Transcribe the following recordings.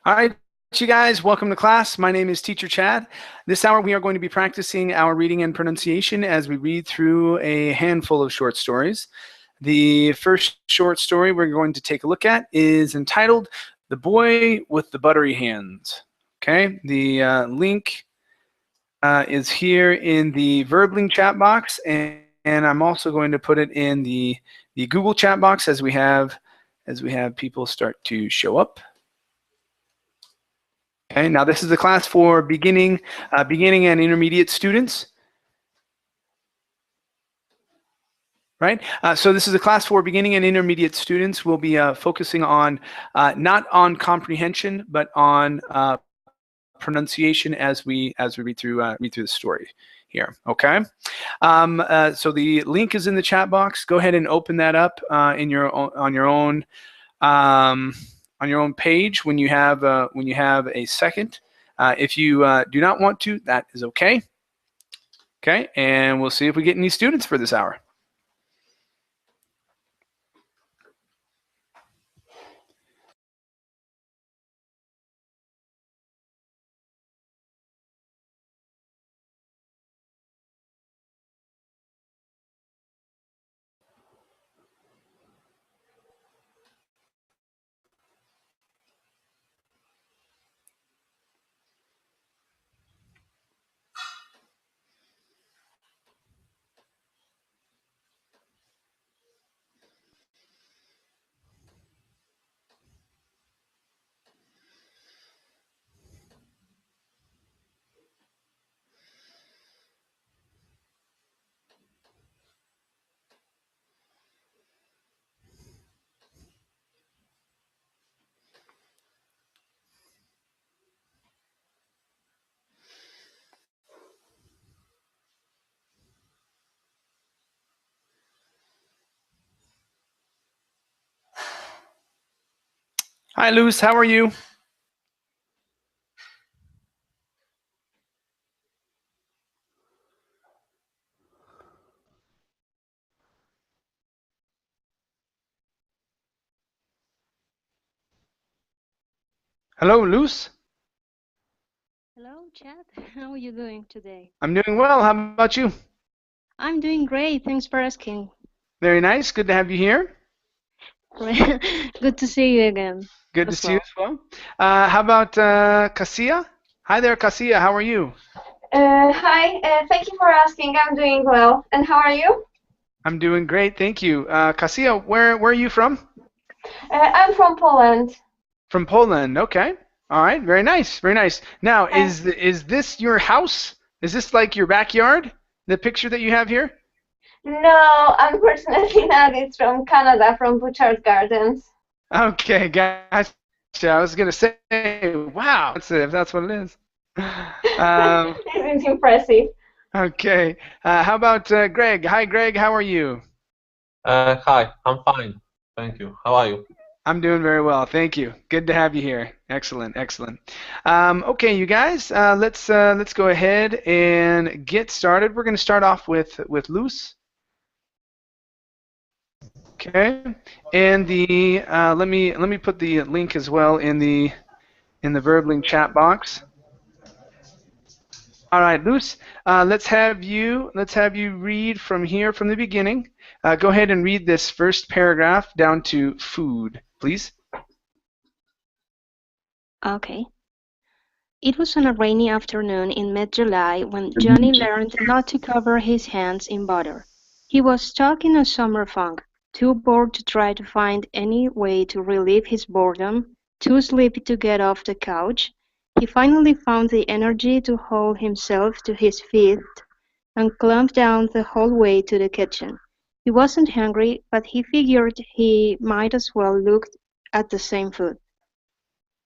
All right, you guys, welcome to class. My name is Teacher Chad. This hour we are going to be practicing our reading and pronunciation as we read through a handful of short stories. The first short story we're going to take a look at is entitled The Boy with the Buttery Hands. Okay, the link is here in the Verbling chat box, and I'm also going to put it in the Google chat box as we have people start to show up. Okay, now this is the class for beginning and intermediate students. Right? So this is a class for beginning and intermediate students. We'll be focusing on not on comprehension, but on pronunciation as we read through the story here. Okay. So the link is in the chat box. Go ahead and open that up on your own page when you have a second. If you do not want to, that is okay. Okay, and we'll see if we get any students for this hour. Hi, Luce. How are you? Hello, Luce. Hello, Chad. How are you doing today? I'm doing well. How about you? I'm doing great. Thanks for asking. Very nice. Good to have you here. Good to see you again Good to as see you well. as well. How about Cassia? Hi there, Cassia. How are you? Hi, thank you for asking. I'm doing well. And how are you? I'm doing great, thank you. Cassia, where are you from? I'm from Poland. From Poland. Okay. All right. Very nice. Very nice. Now, Hi. is this your house? Is this like your backyard? The picture that you have here? No, unfortunately not. It's from Canada, from Butchart Gardens. Okay, gotcha. I was gonna say, wow, if that's what it is. Um, Isn't it impressive? okay. How about Greg? Hi, Greg. How are you? Hi, I'm fine. Thank you. How are you? I'm doing very well, thank you. Good to have you here. Excellent, excellent. Okay, you guys, let's go ahead and get started. We're going to start off with Luce. Okay, and the let me put the link as well in the Verbling chat box. All right, Luce, let's have you read from here from the beginning. Go ahead and read this first paragraph down to food, please. Okay. It was on a rainy afternoon in mid-July when Johnny learned not to cover his hands in butter. He was stuck in a summer funk, too bored to try to find any way to relieve his boredom, too sleepy to get off the couch. He finally found the energy to haul himself to his feet and clumped down the hallway to the kitchen. He wasn't hungry, but he figured he might as well look at the same food.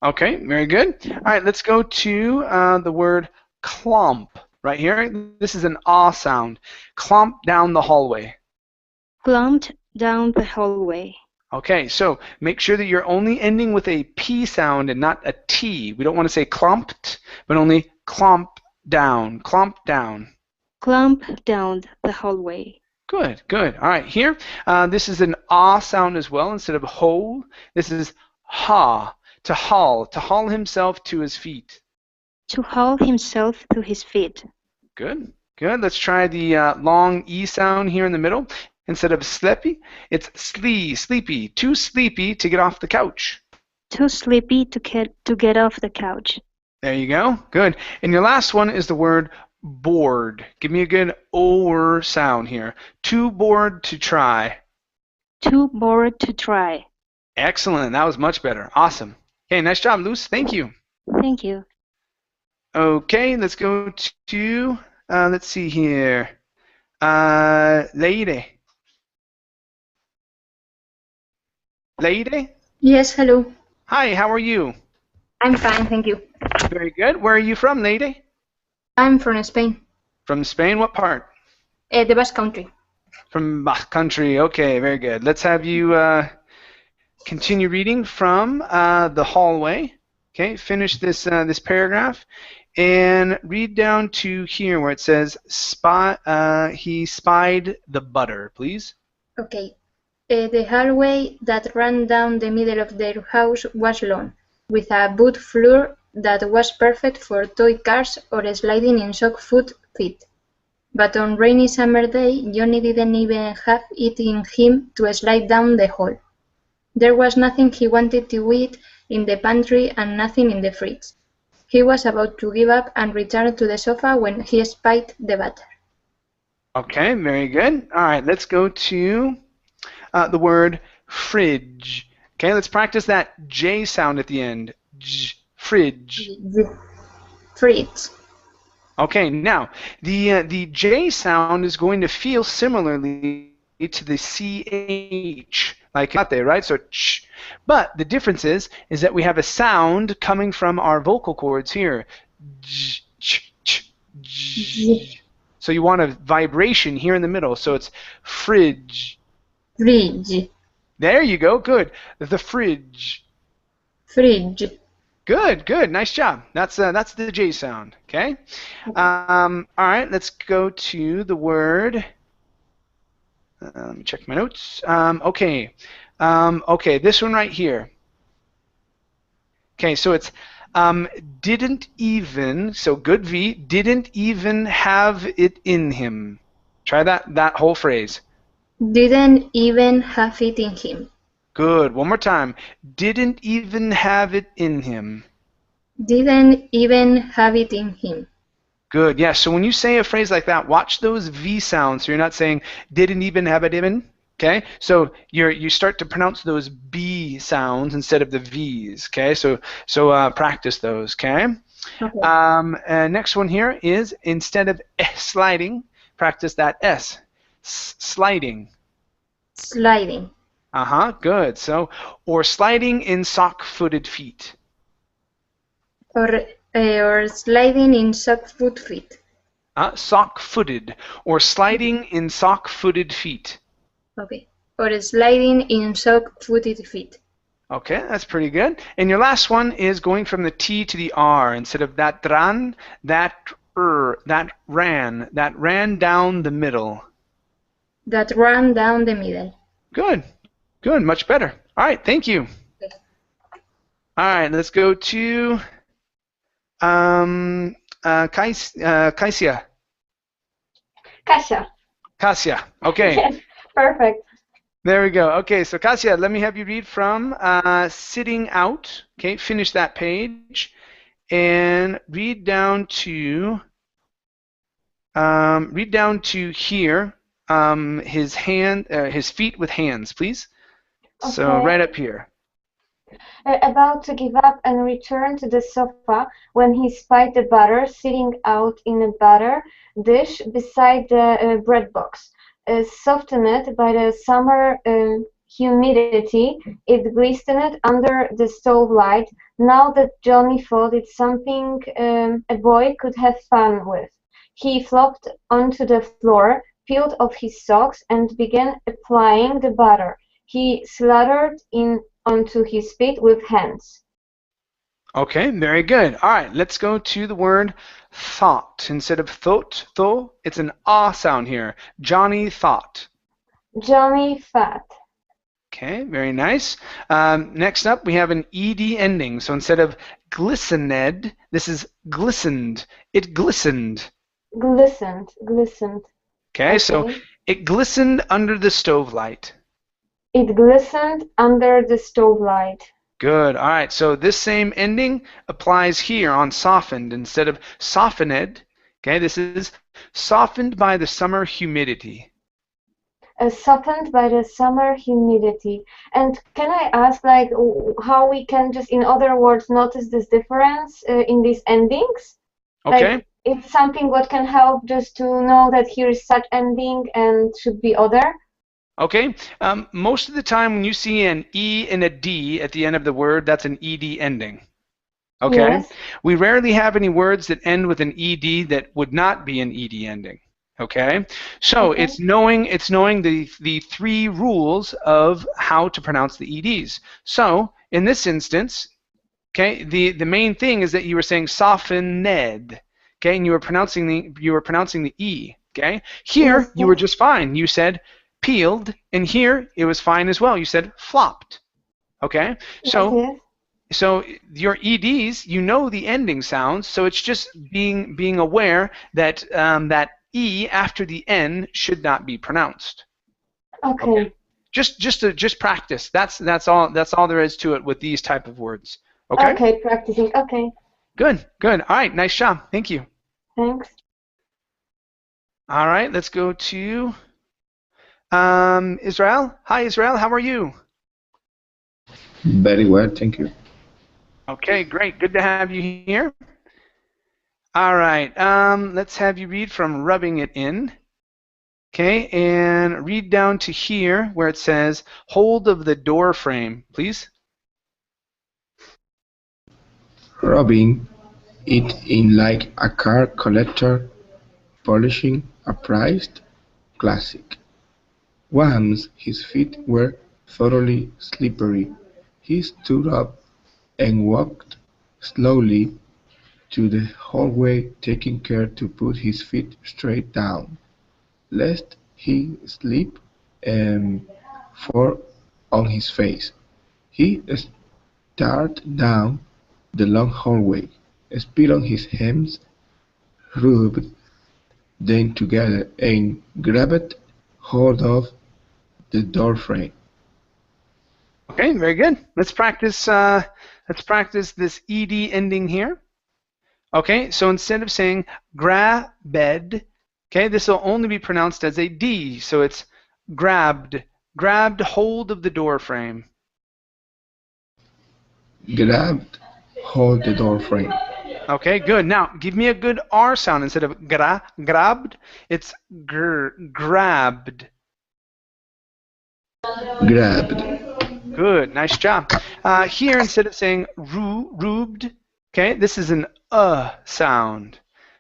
Okay, very good. All right, let's go to the word clump right here. This is an ah sound. Clump down the hallway. Clumped down the hallway. Okay, so make sure that you're only ending with a P sound and not a T. We don't want to say clumped, but only clump down, clump down. Clump down the hallway. Good, good. All right, here, this is an ah sound as well instead of ho. This is ha. To haul himself to his feet. To haul himself to his feet. Good, good. Let's try the long E sound here in the middle. Instead of sleepy, it's sleepy. Too sleepy to get off the couch. Too sleepy to get off the couch. There you go. Good. And your last one is the word bored. Give me a good O sound here. Too bored to try. Too bored to try. Excellent. That was much better. Awesome. Okay, nice job, Luce. Thank you. Thank you. Okay, let's go to, let's see here. Lady. Lady? Yes, hello. Hi, how are you? I'm fine, thank you. Very good. Where are you from, lady? I'm from Spain, From Spain, what part? the Basque Country. From Basque Country. Okay, very good. Let's have you continue reading from the hallway. Okay, finish this this paragraph and read down to here where it says he spied the butter, please. Okay. The hallway that ran down the middle of their house was long, with a wood floor that was perfect for toy cars or sliding in sock-foot feet. But on rainy summer day, Johnny didn't even have it in him to slide down the hall. There was nothing he wanted to eat in the pantry and nothing in the fridge. He was about to give up and return to the sofa when he spied the butter. Okay, very good. All right, let's go to the word fridge. Okay, let's practice that J sound at the end. Fridge. Fridge. Okay, now the J sound is going to feel similarly to the CH, like latte, right? So ch. But the difference is that we have a sound coming from our vocal cords here. J, ch, ch, j. So you want a vibration here in the middle. So it's fridge. Fridge. There you go. Good. The fridge. Fridge. Good, good. Nice job. That's the J sound. Okay. All right. Let's go to the word. Let me check my notes. Okay. Okay. This one right here. Okay. So it's didn't even. So good V. Didn't even have it in him. Try that whole phrase. Didn't even have it in him. Good. One more time. Didn't even have it in him. Didn't even have it in him. Good. Yeah. So when you say a phrase like that, watch those V sounds. So you're not saying didn't even have it in. Okay. So you start to pronounce those B sounds instead of the V's. Okay. So practice those. Okay. Okay. Next one here is instead of sliding, practice that S. Sliding. Sliding. Good. So, or sliding in sock-footed feet. Or sliding in sock-foot feet. Sock-footed, or sliding in sock-footed feet. Okay. Or sliding in sock-footed feet. Okay, that's pretty good. And your last one is going from the T to the R. Instead of that ran, that ran down the middle. That ran down the middle. Good. Good. Much better. All right. Thank you. Okay. All right. Let's go to Kaisia. Kasia. Okay. Yes, perfect. There we go. Okay. So Kasia, let me have you read from sitting out. Okay. Finish that page and read down to here. His feet with hands, please. So Okay. right up here. About to give up and return to the sofa when he spied the butter sitting out in a butter dish beside the bread box. Softened by the summer humidity, it glistened under the stove light. Now that Johnny thought it something a boy could have fun with. He flopped onto the floor, peeled off his socks, and began applying the butter. He slathered in onto his feet with hands. Okay, very good. All right, let's go to the word thought. Instead of thought, it's an ah sound here. Johnny thought. Johnny thought. Okay, very nice. Next up, we have an ed ending. So instead of glistened, this is glistened. It glistened. Glistened. Glistened. Okay, so Okay. it glistened under the stove light. It glistened under the stove light. Good. All right, so this same ending applies here on softened. Instead of softened, okay, this is softened by the summer humidity. Softened by the summer humidity. And can I ask, like, how we can just, in other words, notice this difference in these endings? Okay. Like, it's something what can help just to know that here is such ending and should be other? Okay. Most of the time when you see an E and a D at the end of the word, that's an ED ending. Okay. Yes. We rarely have any words that end with an ED that would not be an ED ending. Okay. So Okay. it's knowing the three rules of how to pronounce the EDs. So in this instance, okay, the main thing is that you were saying softened, okay, and you were pronouncing the E. Okay. Here Yes, you were yes. just fine. You said peeled, and here it was fine as well. You said flopped. Okay. So Yes, yes. so your EDs, you know the ending sounds, so it's just being aware that that E after the N should not be pronounced. Okay. Just practice. That's all there is to it with these type of words. Okay. Okay, practicing. Okay. Good. All right. Nice job. Thank you. Thanks. All right. Let's go to Israel. Hi, Israel. How are you? Very well, thank you. Okay. Great. Good to have you here. All right. Let's have you read from rubbing it in. Okay, and read down to here where it says hold of the door frame, please. Rubbing it in like a car collector polishing a prized classic. Once his feet were thoroughly slippery, he stood up and walked slowly to the hallway, taking care to put his feet straight down, lest he slip and fall on his face. He started down the long hallway, spit on his hands, rubbed them together, and grabbed hold of the doorframe. Okay, very good. Let's practice this ed ending here. Okay, so instead of saying grabbed, okay, this will only be pronounced as a D, so it's grabbed hold of the door frame. Grabbed hold the doorframe. Okay, good. Now, give me a good R sound. Instead of grabbed, it's grabbed. Grabbed. Good, nice job. Here, instead of saying rubbed, okay, this is an sound.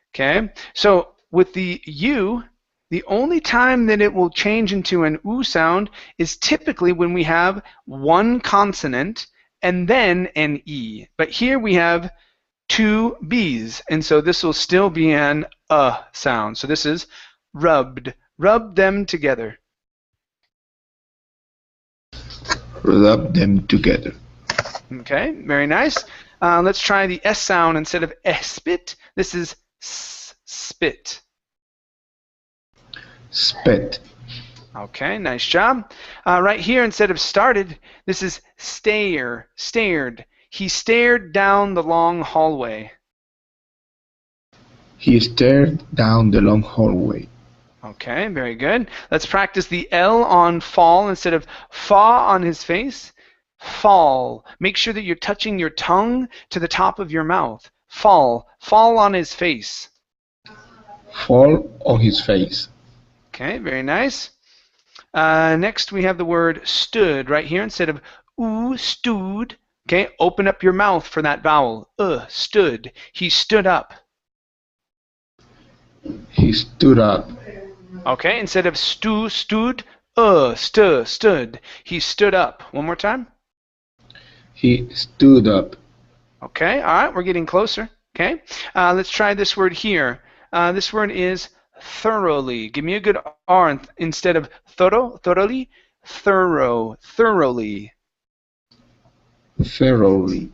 Okay, so with the U, the only time that it will change into an oo sound is typically when we have one consonant and then an E. But here we have two B's, and so this will still be an sound. So this is rubbed. Rub them together. Rub them together. Okay, very nice. Let's try the S sound instead of spit. This is spit. Spit. Okay, nice job. Right here, instead of started, this is stared. He stared down the long hallway. He stared down the long hallway. Okay, very good. Let's practice the L on fall instead of fa on his face. Fall. Make sure that you're touching your tongue to the top of your mouth. Fall on his face. Fall on his face. Okay, very nice. Next, we have the word stood right here instead of stood. Okay, open up your mouth for that vowel. Stood. He stood up. He stood up. Okay, instead of stood. Stood. He stood up. One more time. He stood up. Okay, all right, we're getting closer. Okay, let's try this word here. This word is thoroughly. Give me a good R instead of thoroughly. thorough, thoroughly. Thoroughly.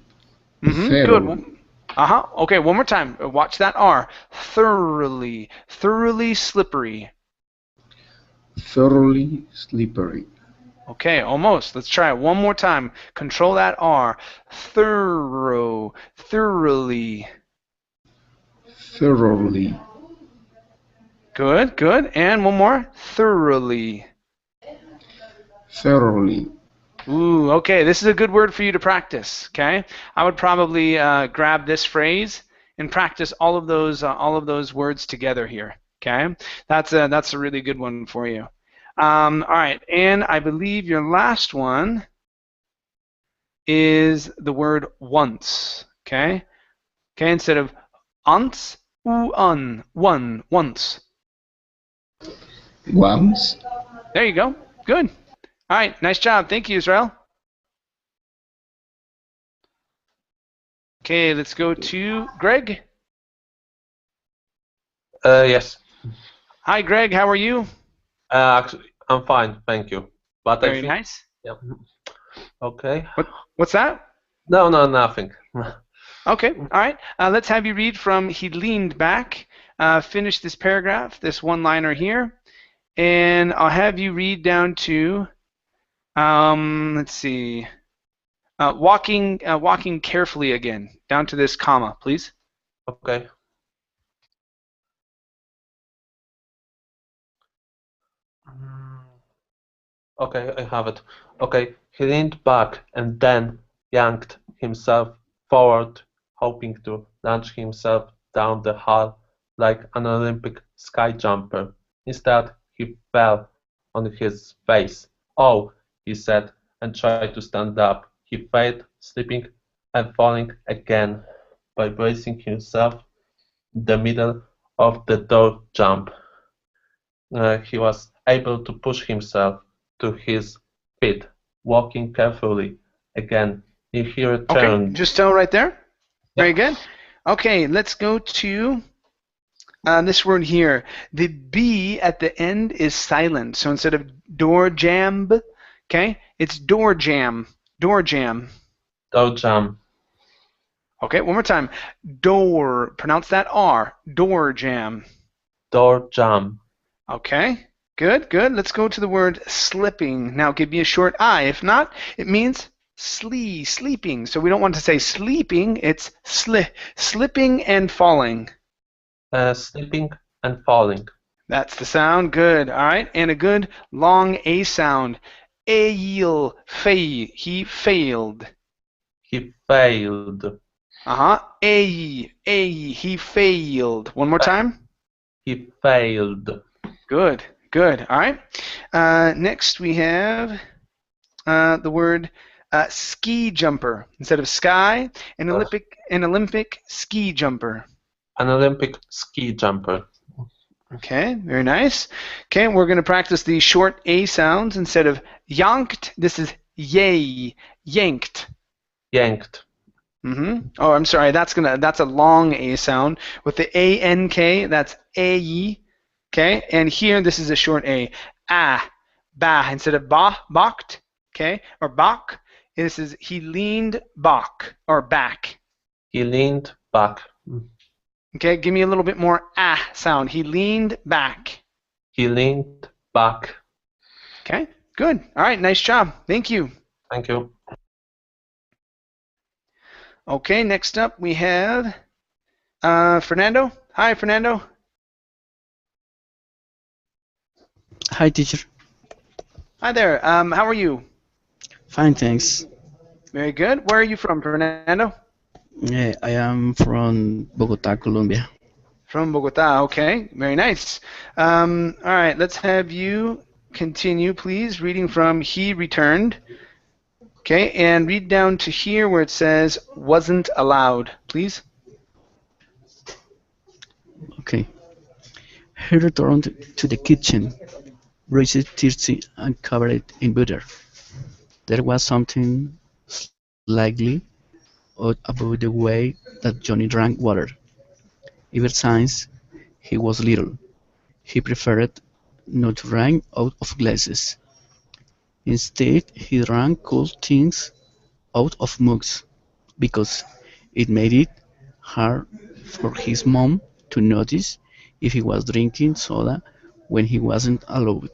Good. Thoroughly. Okay, one more time. Watch that R. Thoroughly, thoroughly slippery. Thoroughly slippery. Okay, almost. Let's try it one more time. Control that R. Thorough, thoroughly. Thoroughly. Good, good. And one more. Thoroughly. Thoroughly. Ooh, okay. This is a good word for you to practice. Okay, I would probably grab this phrase and practice all of those words together here. Okay, that's a really good one for you. All right, and I believe your last one is the word once. Okay, instead of once, one, once. Once. There you go. Good. All right, nice job. Thank you, Israel. Okay, let's go to Greg. Yes. Hi, Greg. How are you? Actually, I'm fine, thank you. But Very I think, nice. yeah. Okay. What's that? No, nothing. Okay, all right. Let's have you read from he leaned back. Finish this paragraph, this one-liner here. And I'll have you read down to, let's see, walking carefully again, down to this comma, please. Okay. Okay, I have it. Okay, he leaned back and then yanked himself forward, hoping to launch himself down the hall like an Olympic sky jumper. Instead, he fell on his face. Oh, he said, and tried to stand up. He failed, slipping and falling again by bracing himself in the middle of the door jump. He was able to push himself to his feet, walking carefully. Again, he returned. Okay, just tell right there. Very good. Okay, let's go to this word here. The B at the end is silent. So instead of door jam, okay, it's door jam. Door jam. Door jam. Okay, one more time. Door. Pronounce that R. Door jam. Door jam. Okay, good, good. Let's go to the word slipping. Now give me a short I. If not, it means sleeping. So we don't want to say sleeping. It's slipping and falling. Slipping and falling. That's the sound. Good. All right, and a good long A sound. He failed. He failed. He failed. One more time. He failed. Good, good. All right. Next we have the word ski jumper. Instead of sky, an Olympic ski jumper. An Olympic ski jumper. Okay, very nice. Okay, we're going to practice the short A sounds. Instead of yanked, this is yay, yanked. Yanked. Oh, I'm sorry. That's a long A sound. With the A-N-K, that's A-Y. Okay, and here this is a short A. Ba. Instead of balked, okay, or bak, this is he leaned back or back. He leaned back. Okay, give me a little bit more sound. He leaned back. He leaned back. Okay, good. All right, nice job. Thank you. Thank you. Okay, next up we have Fernando. Hi, Fernando. Hi, teacher. Hi there. How are you? Fine, thanks. Very good. Where are you from, Fernando? I am from Bogota, Colombia. From Bogota. Okay, very nice. All right, let's have you continue, please, reading from he returned. Okay, and read down to here where it says wasn't allowed, please. Okay. He returned to the kitchen, braced thirsty and covered in butter. There was something slightly odd about the way that Johnny drank water. Ever since he was little, he preferred not to drink out of glasses. Instead, he drank cold things out of mugs because it made it hard for his mom to notice if he was drinking soda when he wasn't allowed.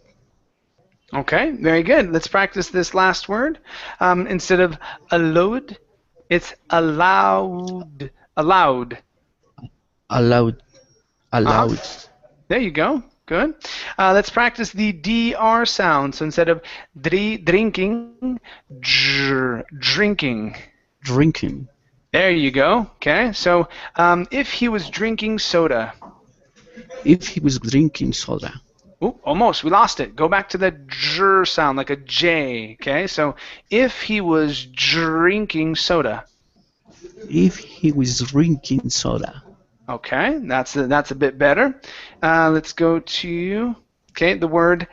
Okay, very good. Let's practice this last word. Instead of allowed, it's allowed. Allowed. Allowed, Uh-huh. allowed, There you go. Good. Let's practice the DR sound. So instead of drinking, drinking. drinking. There you go. Okay. So if he was drinking soda. If he was drinking soda. Ooh, almost. We lost it. Go back to the dr sound, like a J. Okay. So if he was drinking soda. If he was drinking soda. Okay, that's a bit better. Let's go to the word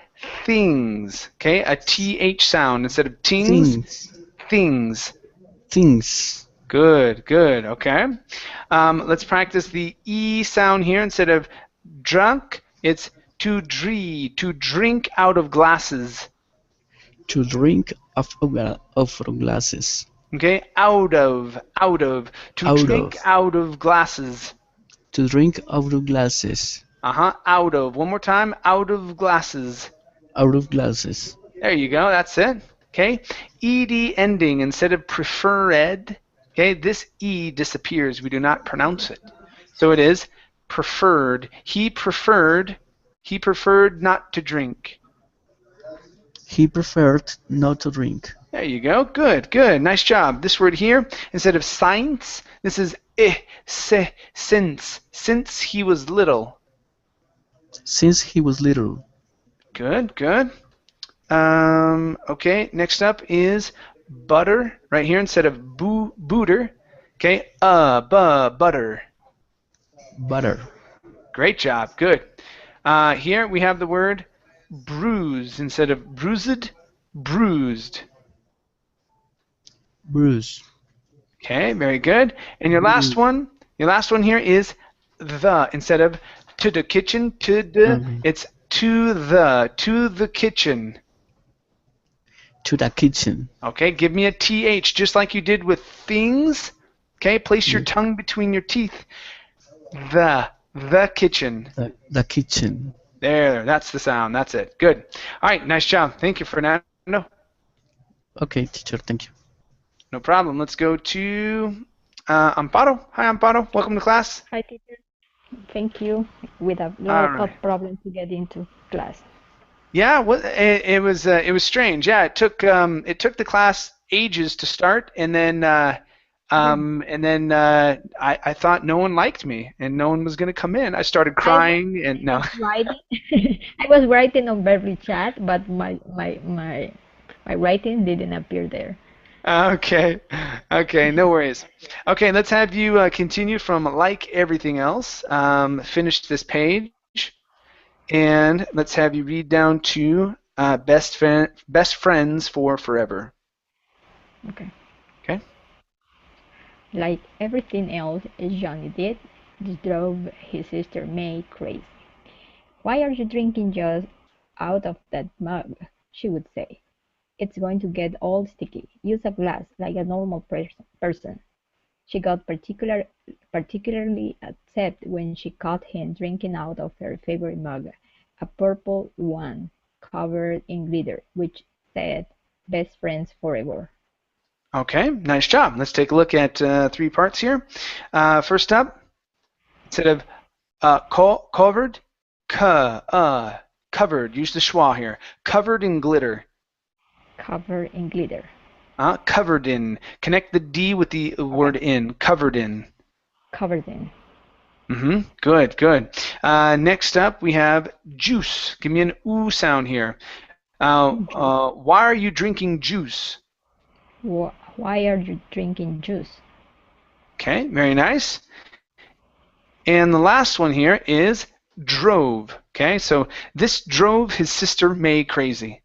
things. Okay, a TH sound instead of tings. Things. Things. Things. Good, good. Okay. Let's practice the E sound here. Instead of drunk, it's to drink out of glasses. To drink out of glasses. Okay, out of, to Out drink of. out of glasses. To drink out of glasses. Out of. One more time, out of glasses. Out of glasses. There you go, that's it. Okay, ed ending instead of preferred. Okay, this e disappears. We do not pronounce it. So it is preferred. He preferred not to drink. He preferred not to drink. There you go. Good, good. Nice job. This word here, instead of science, this is since he was little. Since he was little. Good, good. Okay, next up is butter, right here instead of booter. Okay, butter. Butter. Great job, good. Here we have the word bruise instead of bruised, bruised. Bruise. Okay, very good. And your last one here is the instead of to the kitchen, it's to the kitchen. To the kitchen. Okay, give me a TH just like you did with things. Okay, place your tongue between your teeth. The kitchen. The kitchen. There, that's the sound. That's it. Good. All right, nice job. Thank you, Fernando. Okay, teacher, thank you. No problem. Let's go to Amparo. Hi, Amparo. Welcome to class. Hi, teacher. Thank you. With a lot of problems to get into class. Yeah, well, it was strange. Yeah, it took the class ages to start, and then I thought no one liked me and no one was going to come in. I started crying and no. I was writing on verbally chat, but my writing didn't appear there. Okay, no worries. Okay, let's have you continue from like everything else. Finish this page. And let's have you read down to best friends for forever. Okay. Okay. Like everything else Johnny did, this drove his sister May crazy. Why are you drinking just out of that mug? She would say. It's going to get all sticky. Use a glass like a normal person. She got particularly upset when she caught him drinking out of her favorite mug, a purple one covered in glitter, which said, "Best friends forever." Okay, nice job. Let's take a look at 3 parts here. First up, instead of covered, covered. Use the schwa here. Covered in glitter. Covered in glitter. Covered in. Connect the D with the word in. Covered in. Covered in. Good, good. Next up, we have juice. Give me an oo sound here. Why are you drinking juice? Why are you drinking juice? Okay, very nice. And the last one here is drove. Okay, so this drove his sister May crazy.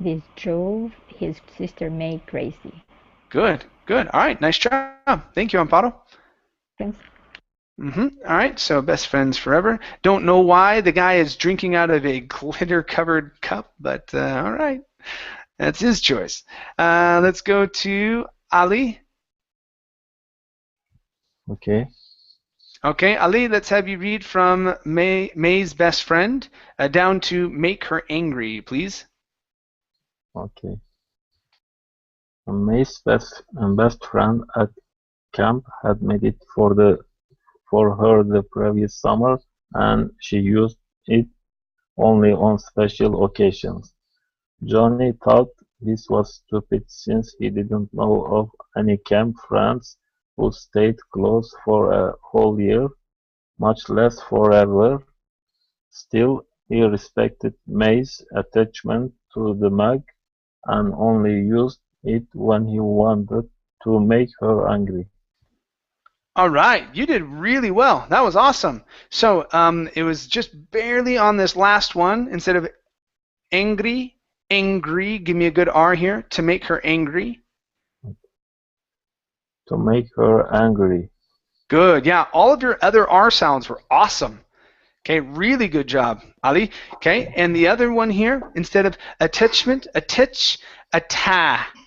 This drove his sister May crazy. Good, good. All right, nice job. Thank you, Amparo. Thanks. All right, so best friends forever. Don't know why the guy is drinking out of a glitter-covered cup, but all right. That's his choice. Let's go to Ali. Okay. Okay, Ali, let's have you read from May's best friend down to make her angry, please. Okay. May's best friend at camp had made it for her the previous summer, and she used it only on special occasions. Johnny thought this was stupid since he didn't know of any camp friends who stayed close for a whole year, much less forever. Still, he respected May's attachment to the mug and only used it when he wanted to make her angry. All right, you did really well. That was awesome. So it was just barely on this last one. Instead of angry, give me a good R here, to make her angry. To make her angry. Good, yeah, all of your other R sounds were awesome. Okay, really good job, Ali. Okay, and the other one here, instead of attachment,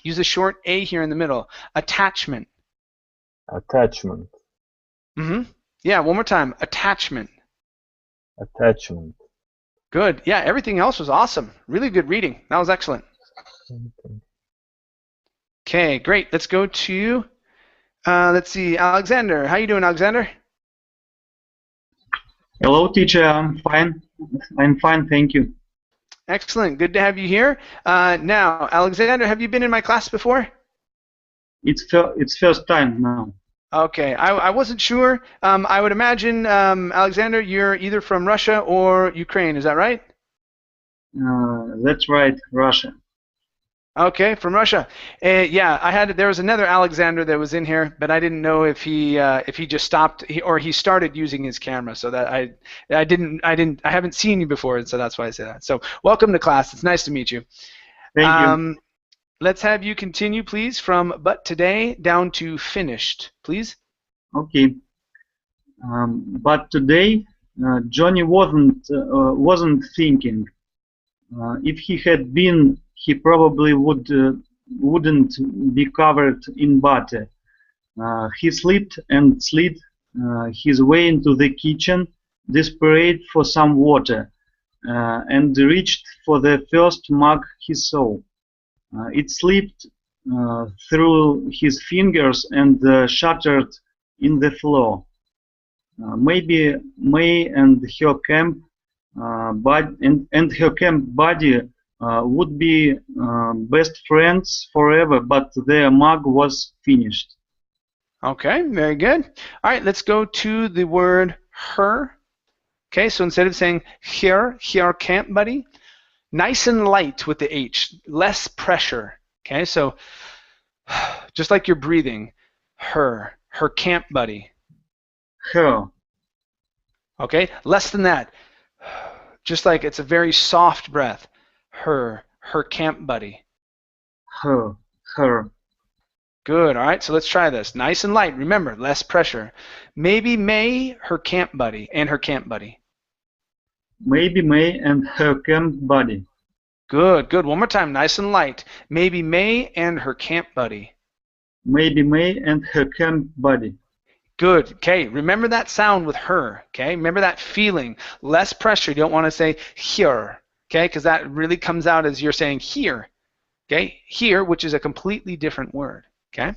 use a short A here in the middle. Attachment. Attachment. Yeah, one more time. Attachment. Attachment. Good. Yeah, everything else was awesome. Really good reading. That was excellent. Okay, great. Let's go to, let's see, Alexander. How you doing, Alexander? Hello, teacher. I'm fine. I'm fine, thank you. Excellent. Good to have you here. Now, Alexander, have you been in my class before? It's first time now. Okay, I wasn't sure. I would imagine, Alexander, you're either from Russia or Ukraine. Is that right? That's right, Russia. Okay, from Russia. Yeah, there was another Alexander that was in here, but I didn't know if he just stopped or he started using his camera. So that I haven't seen you before, so that's why I say that. So welcome to class. It's nice to meet you. Thank you. Let's have you continue, please, from but today down to finished, please. Okay. But today, Johnny wasn't thinking. If he had been, he probably wouldn't be covered in butter. He slipped and slid his way into the kitchen, desperate for some water, and reached for the first mug he saw. It slipped through his fingers and shattered in the floor. Maybe May and her camp buddy would be best friends forever, but their mug was finished. Okay, very good. All right, let's go to the word her. Okay, so instead of saying here camp buddy, nice and light with the H, less pressure. Okay, so just like you're breathing, her camp buddy. Her. Okay, less than that. Just like it's a very soft breath. Her camp buddy. Her. Good, all right, so let's try this. Nice and light, remember, less pressure. Maybe May, her camp buddy, and her camp buddy. Maybe May and her camp buddy. Good. One more time, nice and light. Maybe May and her camp buddy. Maybe May and her camp buddy. Good. Okay, remember that sound with her. Okay, remember that feeling. Less pressure. You don't want to say here. Okay, because that really comes out as you're saying here. Okay, here, which is a completely different word. Okay.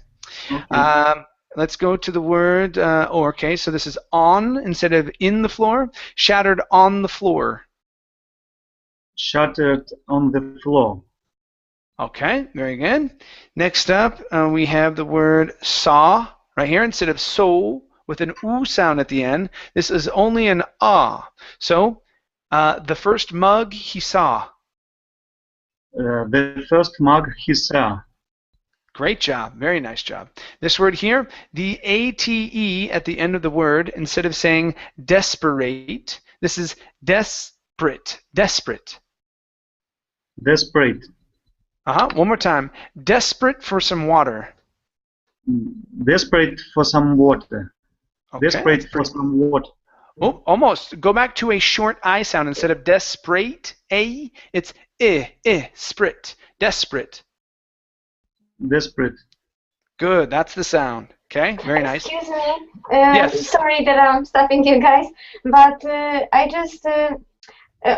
Let's go to the word okay, so this is on instead of in the floor. Shattered on the floor. Shattered on the floor. Okay, very good. Next up, we have the word saw right here instead of so with an oo sound at the end. This is only an ah. So the first mug he saw. The first mug he saw. Great job. Very nice job. This word here, the ate at the end of the word, instead of saying desperate, this is desperate. Desperate. Desperate. One more time. Desperate for some water. Desperate for some water. Okay. Desperate for some water. Oh, almost. Go back to a short I sound. Instead of desperate, A, it's sprit. Desperate. Desperate. Good, that's the sound. Okay, very nice. Excuse me. Yes. Sorry that I'm stopping you guys, but I just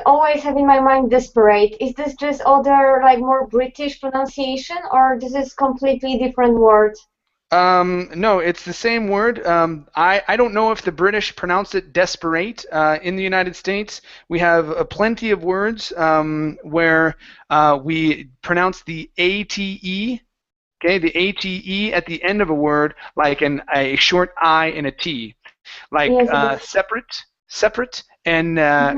always have in my mind desperate. Is this just other, like, more British pronunciation, or this is completely different word? No, it's the same word. I don't know if the British pronounce it desperate. In the United States, we have plenty of words where we pronounce the ATE. Okay, the ATE at the end of a word, like a short I and a T, like Yes, separate, and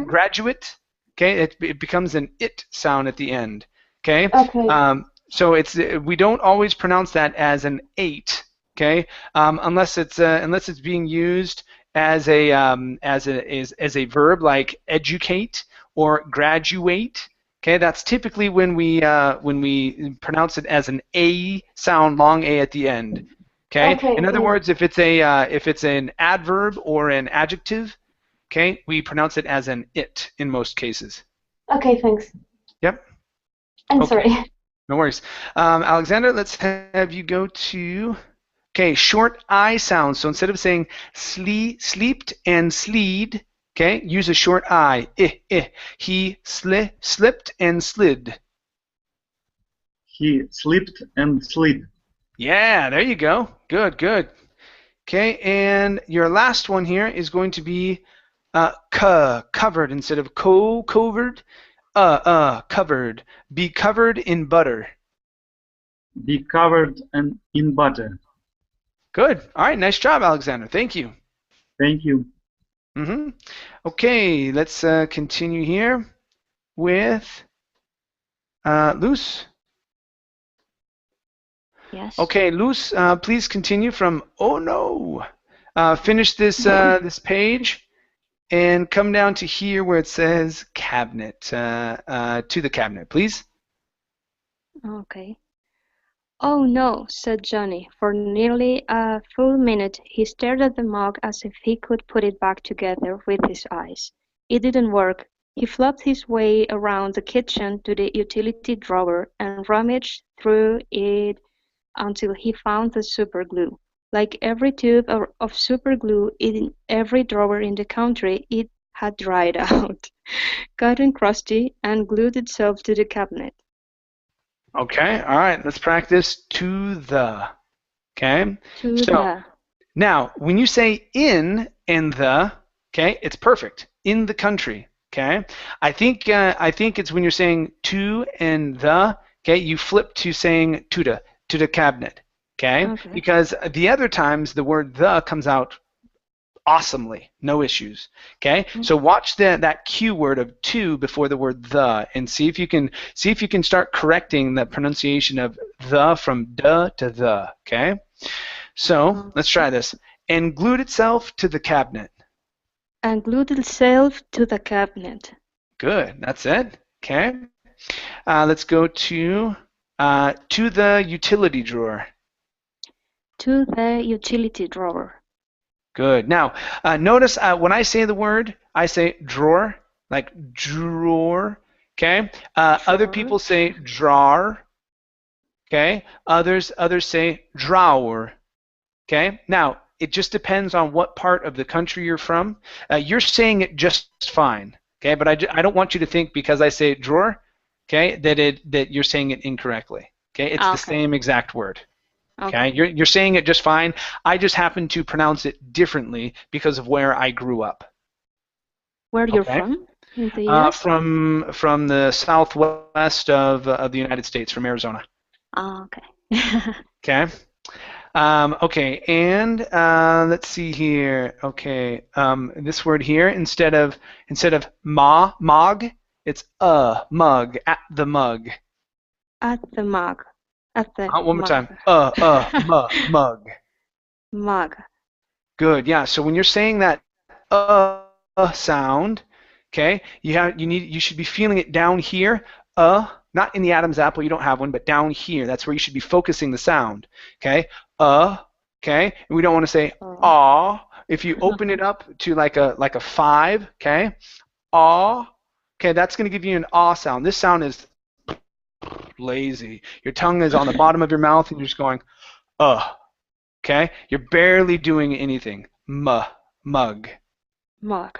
graduate. Okay, it becomes an it sound at the end. Okay, Okay. so we don't always pronounce that as an eight. Okay, unless it's being used as a verb like educate or graduate. Okay, that's typically when we pronounce it as an A sound, long A at the end. Okay. Okay. In other words, if it's an adverb or an adjective, okay, we pronounce it as an it in most cases. Okay, thanks. Yep. I'm Okay. sorry. No worries. Alexander, let's have you go to short I sounds. So instead of saying sleeped and sleed, okay, use a short I. He slipped and slid. He slipped and slid. Yeah, there you go. Good, good. Okay, and your last one here is going to be covered instead of covered. Covered. Be covered in butter. Be covered in butter. Good. All right, nice job, Alexander. Thank you. Thank you. Okay, let's continue here with Luce. Yes. Okay, Luce, please continue from oh no. Finish this this page and come down to here where it says cabinet. To the cabinet, please. Okay. "Oh, no," said Johnny. For nearly a full minute he stared at the mug as if he could put it back together with his eyes. It didn't work. He flopped his way around the kitchen to the utility drawer and rummaged through it until he found the superglue. Like every tube of superglue in every drawer in the country, it had dried out, gotten crusty, and glued itself to the cabinet. Okay, all right, let's practice to the. Okay? Now, when you say in and the, okay, it's perfect. In the country, okay? I think it's when you're saying to and the, okay, you flip to saying to the cabinet, okay? Because the other times the word the comes out awesomely, no issues. Okay, so watch that Q word of to before the word the, and see if you can start correcting the pronunciation of the from duh to the. Okay, so let's try this. And glued itself to the cabinet. And glued itself to the cabinet. Good, that's it. Okay, let's go to the utility drawer. To the utility drawer. Good. Now, notice when I say the word, I say drawer, like drawer. Okay. Other people say drawer. Okay. Others say drawer. Okay. Now, it just depends on what part of the country you're from. You're saying it just fine. Okay. But I don't want you to think because I say drawer, okay, that you're saying it incorrectly. Okay. It's the same exact word. Okay, you're saying it just fine. I just happen to pronounce it differently because of where I grew up. Where you're from? In the US? From the southwest of the United States, from Arizona. Oh, okay. Okay. Okay, and let's see here. Okay, this word here instead of mog, it's mug, at the mug. At the mug. One more time. Mug. Mug. Good. Yeah. So when you're saying that sound, okay, you should be feeling it down here. Not in the Adam's apple. You don't have one, but down here. That's where you should be focusing the sound. Okay. Okay. And we don't want to say ah if you open it up to like a 5, okay, aw, okay, that's going to give you an aw sound. This sound is lazy. Your tongue is on the bottom of your mouth, and you're just going, okay? You're barely doing anything. Mug. Mug.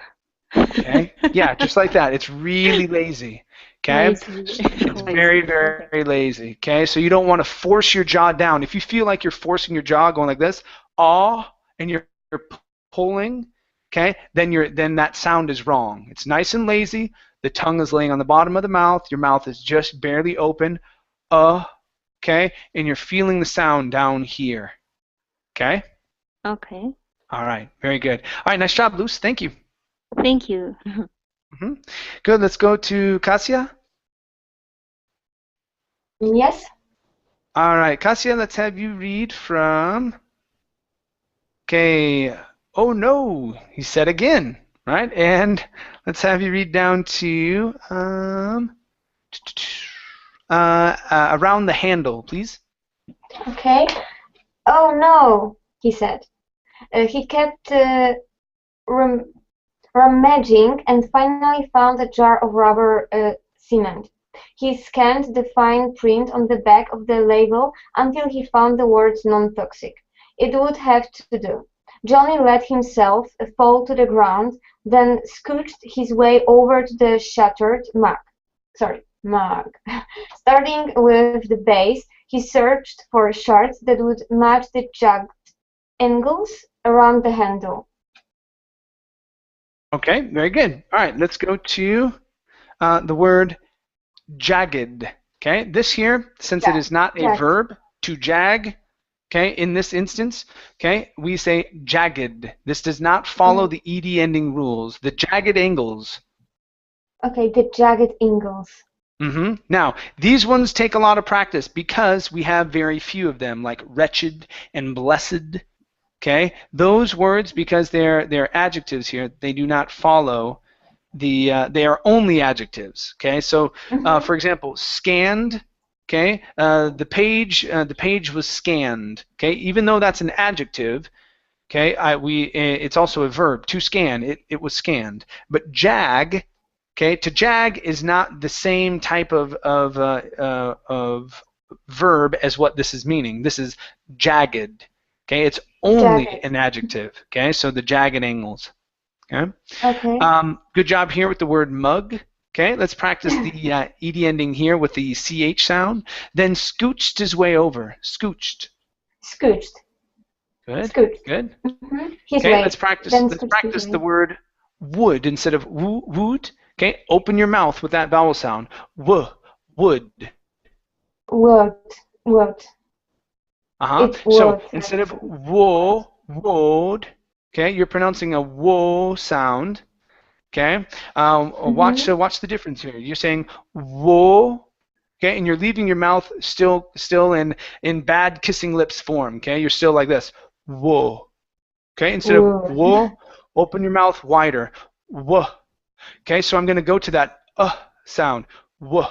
Okay? Yeah, just like that. It's really lazy. Okay? Lazy. It's very, very lazy. Okay? So you don't want to force your jaw down. If you feel like you're forcing your jaw going like this, and you're pulling, okay, then that sound is wrong. It's nice and lazy. The tongue is laying on the bottom of the mouth. Your mouth is just barely open. Okay? And you're feeling the sound down here. Okay? Okay. All right. Very good. All right. Nice job, Luce. Thank you. Thank you. Good. Let's go to Kasia. Yes. All right. Kasia, let's have you read from... Okay. Oh, no. He said again. Right? And let's have you read down to around the handle, please. Okay. Oh no, he said. He kept rummaging and finally found a jar of rubber cement. He scanned the fine print on the back of the label until he found the words non-toxic. It would have to do. Johnny let himself fall to the ground, then scooched his way over to the shattered mug. Starting with the base, he searched for shards that would match the jagged angles around the handle. Okay, very good. All right, let's go to the word jagged. Okay, this here, since it is not a verb, to jag, okay, in this instance, okay, we say jagged. This does not follow the ed ending rules. The jagged angles. Okay, the jagged angles. Now, these ones take a lot of practice because we have very few of them, like wretched and blessed. Okay, those words, because they're adjectives here, they do not follow the. They are only adjectives. Okay, so for example, scanned. Okay, the page was scanned. Okay, even though that's an adjective. Okay, it's also a verb to scan. It was scanned. But jag. Okay, to jag is not the same type of verb as what this is meaning. This is jagged. Okay, it's only an adjective. Okay, so the jagged angles. Okay. Okay. Good job here with the word mug. Okay, let's practice the ed ending here with the ch sound. Then scooched his way over. Scooched. Scooched. Good. Scooched. Good. His Okay, way. let's practice the word would instead of would. Okay, open your mouth with that vowel sound. Would. Would. So instead of would, okay, you're pronouncing a wo sound. Okay, watch the difference here. You're saying wo, okay, and you're leaving your mouth still in bad kissing lips form. Okay, you're still like this. Wo. Okay, instead of wo, open your mouth wider. Wo. Okay, so I'm going to go to that sound. W,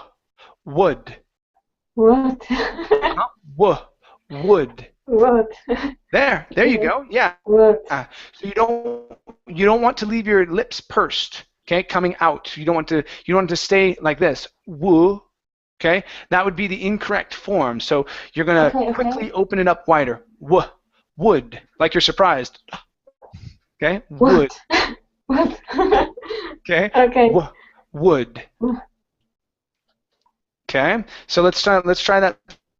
would. What? W, would. What? There you go. Yeah. What? So you don't want to leave your lips pursed. Okay, coming out. You don't want to stay like this. W. Okay, that would be the incorrect form. So you're going to quickly open it up wider. W, would, like you're surprised. Okay, would. What? Okay. Okay. Would. Okay. So let's try that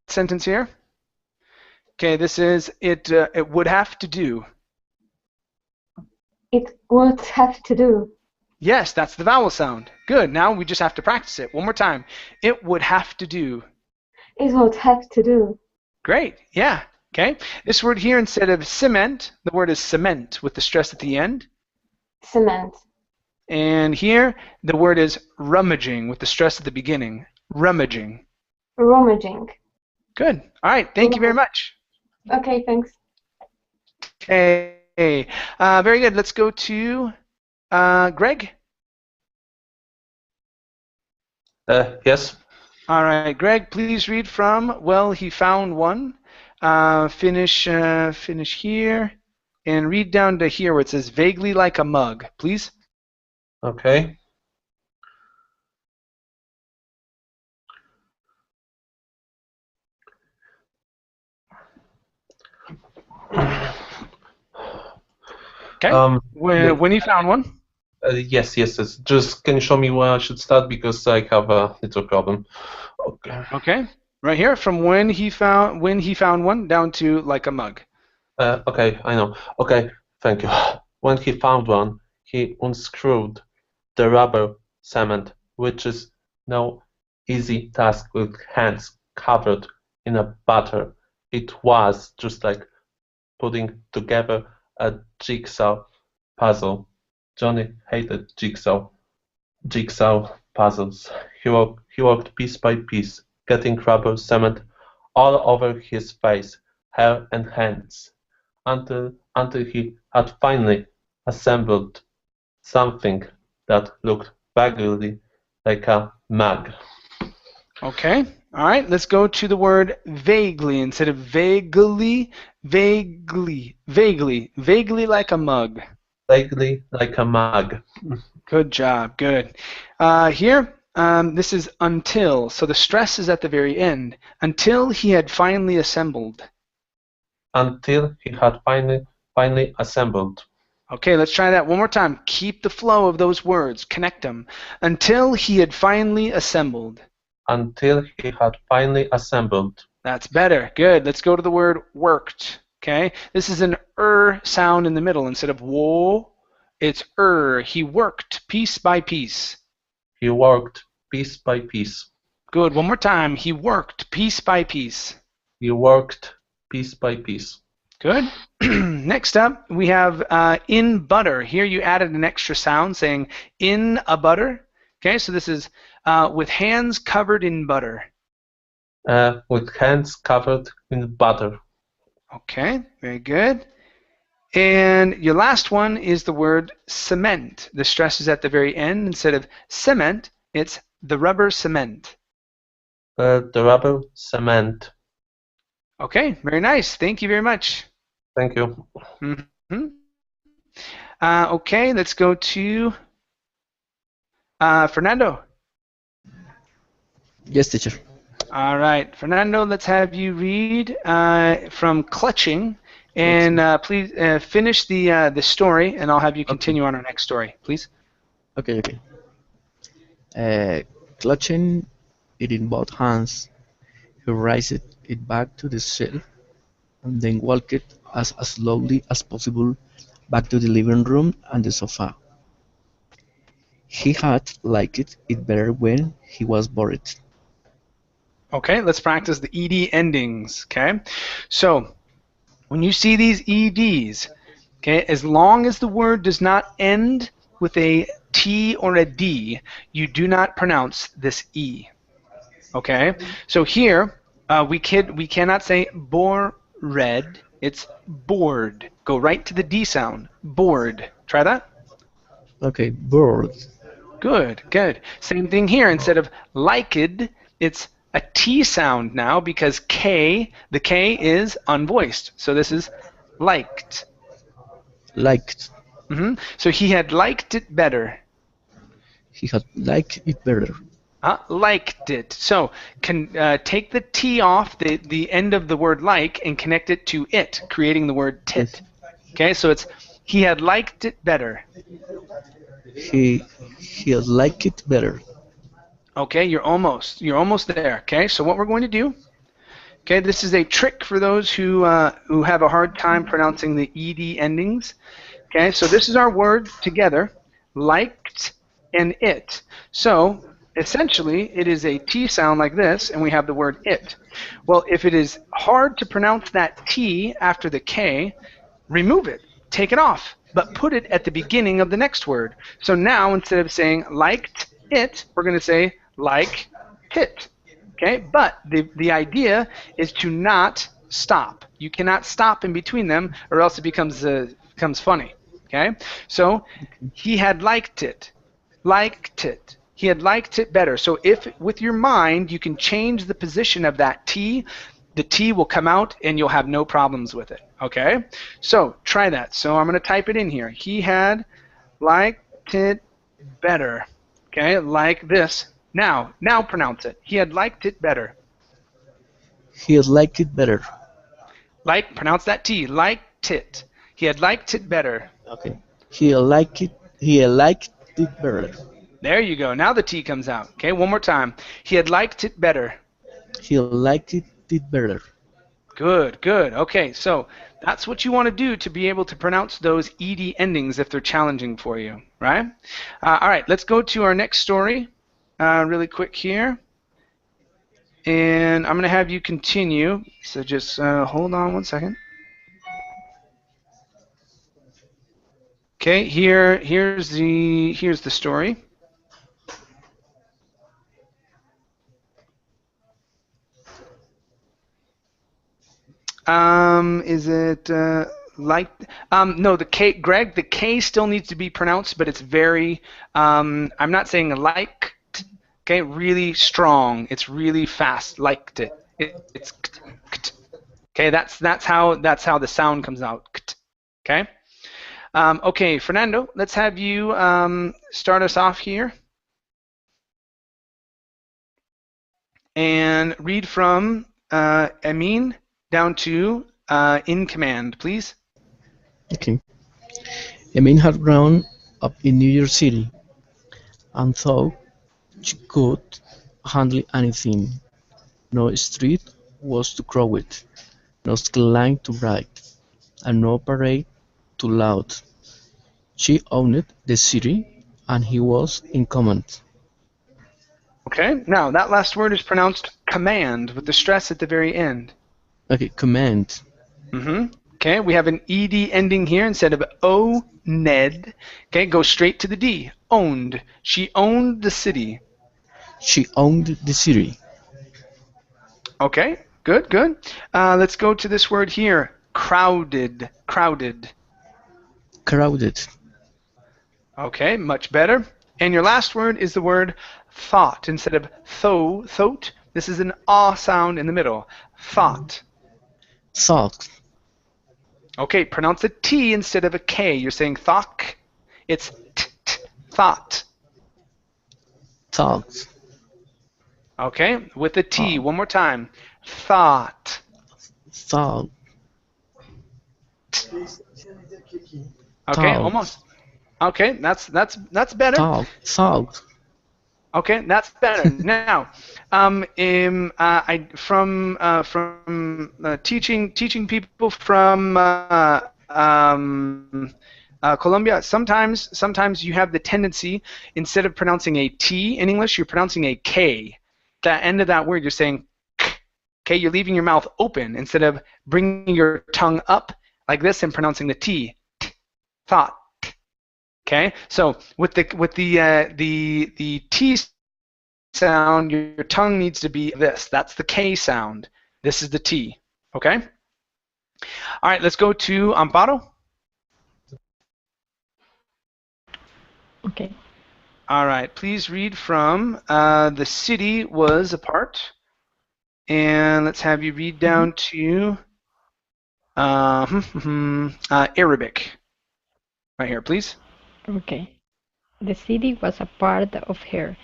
sentence here. Okay. This is it. It would have to do. It would have to do. Yes, that's the vowel sound. Good. Now we just have to practice it one more time. It would have to do. It would have to do. Great. Yeah. Okay. This word here, instead of cement, the word is cement with the stress at the end. Cement. And here, the word is rummaging with the stress at the beginning. Rummaging. Rummaging. Good. All right. Thank you very much. Okay, thanks. Okay. Very good. Let's go to Greg. Yes. All right. Greg, please read from, well, he found one. Finish here. and read down to here where it says vaguely like a mug, please. Okay. Okay. When you found one. Yes. Just can you show me where I should start because I have a little problem. Okay. Okay. Right here, from when he found one down to like a mug. Okay, I know. Okay, thank you. When he found one, he unscrewed the rubber cement, which is no easy task with hands covered in a butter. It was just like putting together a jigsaw puzzle. Johnny hated jigsaw puzzles. He worked piece by piece, getting rubber cement all over his face, hair and hands, until he had finally assembled something that looked vaguely like a mug. Okay. All right. Let's go to the word vaguely instead of vaguely. Vaguely like a mug. Vaguely like a mug. Good job. Good. Here, this is until. So the stress is at the very end. Until he had finally assembled. Until he had finally assembled. Okay, let's try that one more time. Keep the flow of those words. Connect them. Until he had finally assembled. Until he had finally assembled. That's better. Good. Let's go to the word worked. Okay, this is an sound in the middle instead of wo. It's He worked piece by piece. He worked piece by piece. Good. One more time. He worked piece by piece. He worked piece by piece. Good. Next up, we have in butter. Here you added an extra sound saying in a butter. Okay, so this is with hands covered in butter. With hands covered in butter. Okay, very good. And your last one is the word cement. The stress is at the very end. Instead of cement, it's the rubber cement. The rubber cement. Okay, very nice. Thank you very much. Thank you. Mm-hmm. Okay, let's go to Fernando. Yes, teacher. All right, Fernando, let's have you read from clutching, and please finish the story, and I'll have you continue on our next story, please. Okay. Clutching it in both hands, he raised it back to the shelf and then walked as slowly as possible back to the living room and the sofa. He had liked it better when he was bored. Okay, let's practice the ed endings. Okay, so when you see these eds, okay, as long as the word does not end with a T or a D, you do not pronounce this E. Okay, so here we cannot say bored. It's bored. Go right to the D sound. Bored. Try that. Okay, bored. Good. Same thing here. Instead of liked, it's a T sound now because the K is unvoiced. So this is liked. Liked. So he had liked it better. He had liked it better. Liked it. So take the T off the end of the word like and connect it to it, creating the word tit. Okay, so it's he had liked it better. He had liked it better. Okay, you're almost there. Okay, so what we're going to do, okay, this is a trick for those who have a hard time pronouncing the ed endings. Okay, so this is our word together, liked and it. So essentially, it is a T sound like this, and we have the word it. Well, if it is hard to pronounce that T after the K, remove it, take it off, but put it at the beginning of the next word. So now, instead of saying liked it, we're going to say like tit. Okay, but the idea is to not stop. You cannot stop in between them, or else it becomes funny. Okay, so he had liked it. He had liked it better. So if with your mind you can change the position of that T, the T will come out and you'll have no problems with it. Okay, so try that. So I'm going to type it in here. He had liked it better. Okay, like this. Now pronounce it. He had liked it better. He had liked it better. Like, pronounce that T. Liked it. He had liked it better. Okay. He had liked it. He had liked it better. There you go. Now the T comes out. Okay, one more time. He had liked it better. He had liked it better. Good, good. Okay, so that's what you want to do to be able to pronounce those ed endings if they're challenging for you, right? All right, let's go to our next story really quick here. And I'm going to have you continue. So just hold on one second. Okay, here's the story. Is it like no, the K, Greg, the K still needs to be pronounced, but it's very I'm not saying like, okay, really strong. It's really fast. Liked it. It's okay, that's how the sound comes out. Okay? Okay, Fernando, let's have you start us off here. And read from Amin down to in command, please. Okay. Emin had grown up in New York City and thought she could handle anything. No street was too crowded, no skyline too bright, and no parade too loud. She owned the city, and he was in command. Okay, now that last word is pronounced command with the stress at the very end. Okay, command. Okay, we have an ed ending here instead of owned. Okay, go straight to the D. Owned. She owned the city. She owned the city. Okay, good, good. Let's go to this word here. Crowded. Crowded. Crowded. Okay, much better. And your last word is the word thought. Instead of thought, this is an ah sound in the middle. Thought. Thought. Okay, pronounce a T instead of a K. You're saying thought. It's thought. Thought. Okay, with a T. One more time. Thought. Thought. Okay, Thought. almost. Okay, that's better. Thought. Okay, that's better. Now, teaching people from Colombia, sometimes you have the tendency, instead of pronouncing a T in English, you're pronouncing a K. That end of that word, you're saying K. Okay, you're leaving your mouth open instead of bringing your tongue up like this and pronouncing the T. Thought. Okay, so with the T sound, your tongue needs to be this. That's the K sound. This is the T. Okay. All right, let's go to Amparo. Okay. All right, please read from the city was apart, and let's have you read down to Arabic. Right here, please. Okay. The city was a part of her,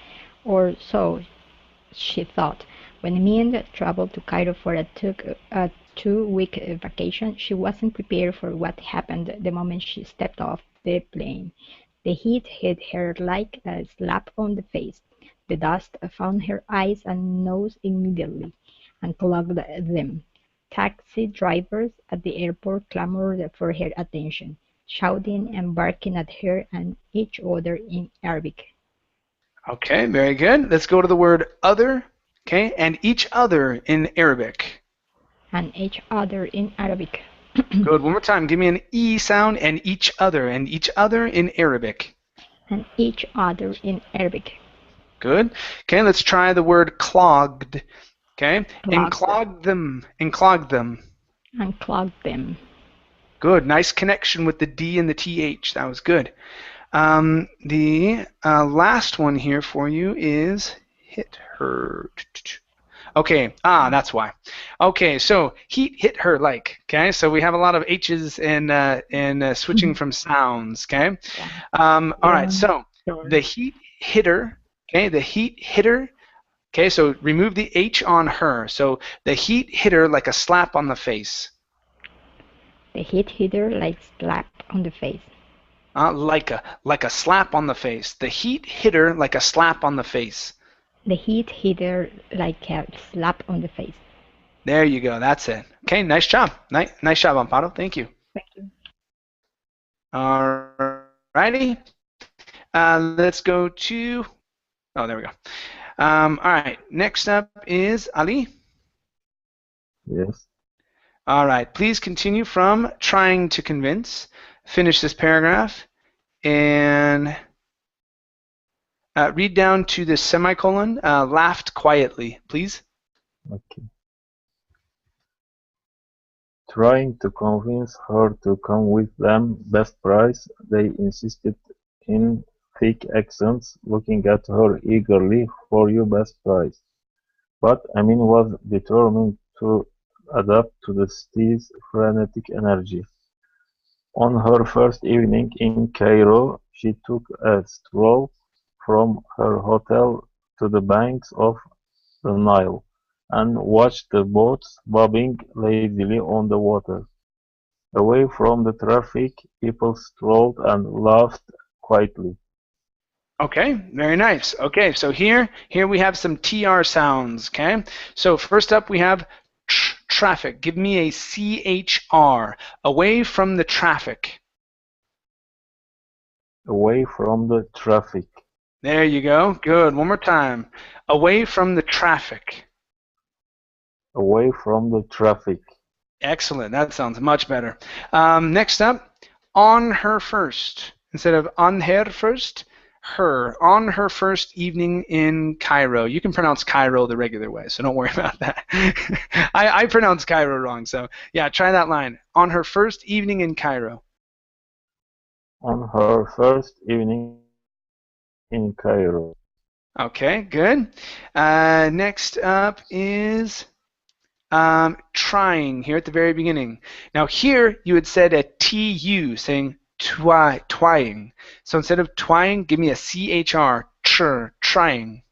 or so she thought. When Min traveled to Cairo for a 2-week vacation, she wasn't prepared for what happened the moment she stepped off the plane. The heat hit her like a slap on the face. The dust found her eyes and nose immediately and clogged them. Taxi drivers at the airport clamored for her attention, shouting and barking at her and each other in Arabic. Okay, very good. Let's go to the word other, okay, and each other in Arabic. And each other in Arabic. Good. One more time. Give me an E sound and each other in Arabic. And each other in Arabic. Good. Okay, let's try the word clogged. Okay, Clogged. and clog them. And clog them. And clogged them. Good. Nice connection with the D and the TH. That was good. The last one here for you is hit her. Okay, that's why. Okay, so heat hit her like. Okay, so we have a lot of H's in switching from sounds. Okay, Yeah. all right. So the heat hit her. Okay, the heat hit her. Okay, so remove the H on her. So the heat hit her like a slap on the face. The heat hit her like slap on the face. Like a slap on the face. The heat hit her like a slap on the face. The heat hit her like a slap on the face. There you go. That's it. Okay, nice job. Nice job, Amparo. Thank you. Thank you. All righty. Let's go to. Oh, there we go. All right. Next up is Ali. Yes. All right. Please continue from trying to convince. Finish this paragraph and read down to the semicolon. Laughed quietly, please. Okay. Trying to convince her to come with them best price, they insisted in thick accents, looking at her eagerly for you best price. But Amin was determined to adapt to the city's frenetic energy. On her first evening in Cairo, she took a stroll from her hotel to the banks of the Nile and watched the boats bobbing lazily on the water. Away from the traffic, people strolled and laughed quietly. Okay, very nice. Okay, so here we have some TR sounds, okay? So first up we have traffic. Give me a CHR. Away from the traffic. Away from the traffic. There you go. Good. One more time. Away from the traffic. Away from the traffic. Excellent. That sounds much better. Next up, on her first. Instead of on her first, her. On her first evening in Cairo. You can pronounce Cairo the regular way, so don't worry about that. I pronounce Cairo wrong, so yeah, try that line. On her first evening in Cairo. On her first evening in Cairo. Okay, good. Next up is trying here at the very beginning. Now here you had said a TU, saying twying. So instead of twying, give me a CHR, trying.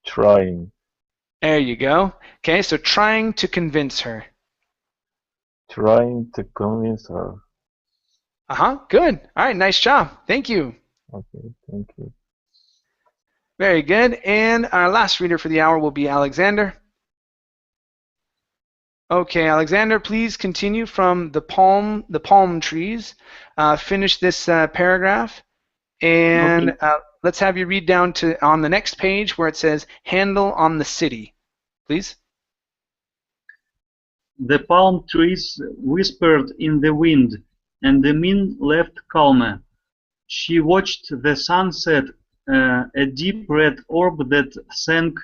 Trying. There you go. Okay, so trying to convince her. Trying to convince her. Good. All right, nice job. Thank you. Okay, thank you. Very good. And our last reader for the hour will be Alexander. Okay, Alexander, please continue from the palm trees. Finish this paragraph, and Okay. let's have you read down to on the next page where it says "handle on the city," please. The palm trees whispered in the wind, and the moon left calmer. She watched the sunset, a deep red orb that sank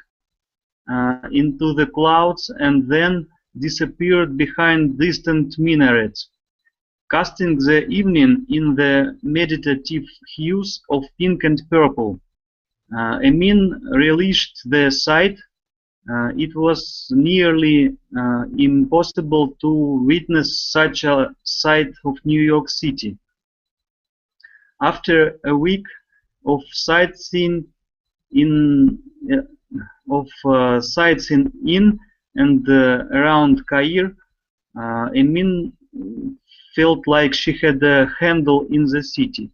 into the clouds and then disappeared behind distant minarets, casting the evening in the meditative hues of pink and purple. Emin relished the sight. It was nearly impossible to witness such a sight of New York City. After a week of sightseeing in and around Cairo, Emin felt like she had a handle in the city.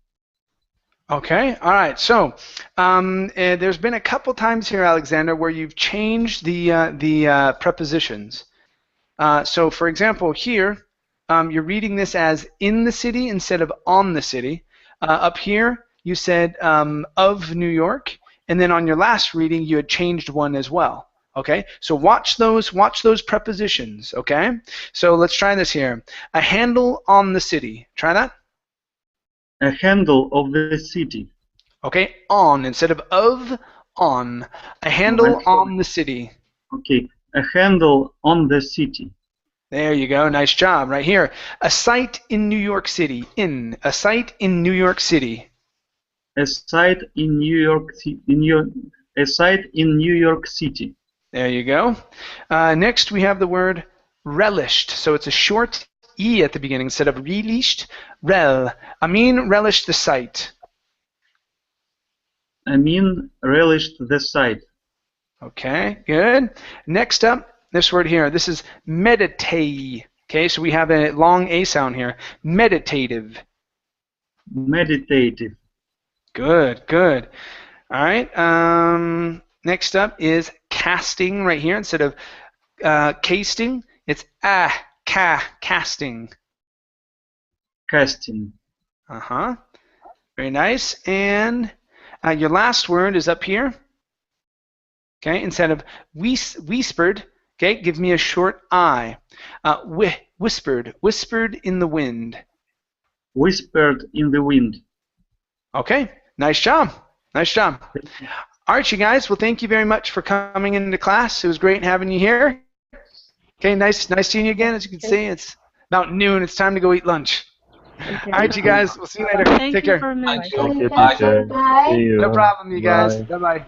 Okay, all right. So there's been a couple times here, Alexander, where you've changed the prepositions. So, for example, here you're reading this as in the city instead of on the city. Up here, you said of New York, and then on your last reading, you had changed one as well. Okay, so watch those prepositions. Okay, so let's try this here. A handle on the city. Try that. A handle of the city. Okay, on instead of on. A handle on the city. Okay, a handle on the city. There you go. Nice job. Right here. A site in New York City. In. A site in New York City. A site in New York. A site in New York City. There you go. Next, we have the word relished. So it's a short E at the beginning instead of relished. Rel. Amin relished the sight. Amin relished the sight. Okay, good. Next up, this word here. This is meditate. Okay, so we have a long A sound here. Meditative. Meditative. Good, good. All right. Next up is casting right here. Instead of casting, it's casting. Casting. Uh-huh. Very nice. And your last word is up here. Okay, instead of whispered, okay, give me a short I. Whispered in the wind. Whispered in the wind. Okay, nice job. Nice job. All right, you guys. Well, thank you very much for coming into class. It was great having you here. Okay, nice seeing you again. As you can see, it's about noon. It's time to go eat lunch. Okay. All right, you guys. We'll see you later. Thank Take you care. very much. Thank you, teacher. See you. No problem, you guys. Bye. Bye-bye.